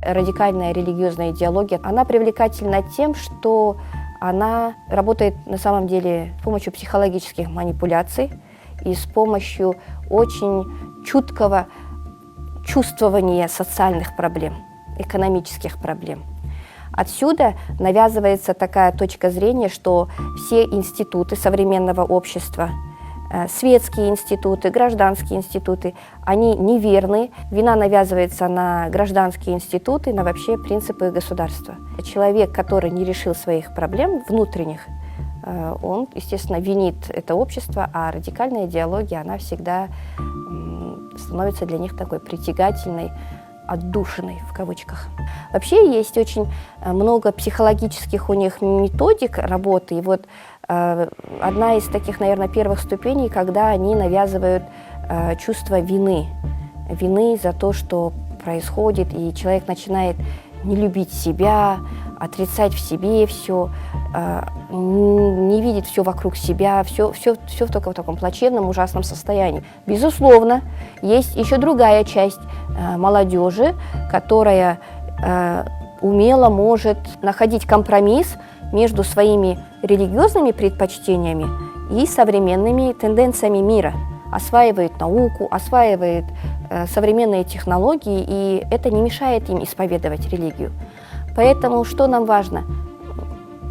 Радикальная религиозная идеология, она привлекательна тем, что она работает на самом деле с помощью психологических манипуляций и с помощью очень чуткого чувствования социальных проблем, экономических проблем. Отсюда навязывается такая точка зрения, что все институты современного общества, светские институты, гражданские институты, они неверны. Вина навязывается на гражданские институты, на вообще принципы государства. Человек, который не решил своих проблем внутренних, он, естественно, винит это общество, а радикальная идеология, она всегда становится для них такой притягательной, отдушиной в кавычках. Вообще есть очень много психологических у них методик работы. И вот одна из таких, наверное, первых ступеней, когда они навязывают чувство вины. Вины за то, что происходит, и человек начинает не любить себя, отрицать в себе все, не видеть все вокруг себя, все только в таком плачевном, ужасном состоянии. Безусловно, есть еще другая часть молодежи, которая умело может находить компромисс между своими религиозными предпочтениями и современными тенденциями мира. Осваивает науку, осваивает современные технологии, и это не мешает им исповедовать религию. Поэтому что нам важно?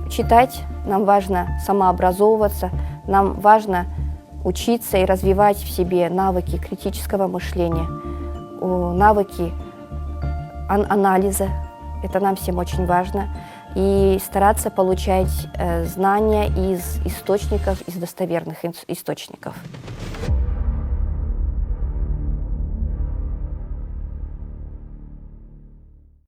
Читать, нам важно самообразовываться, нам важно учиться и развивать в себе навыки критического мышления, навыки анализа, это нам всем очень важно, и стараться получать знания из источников, из достоверных источников.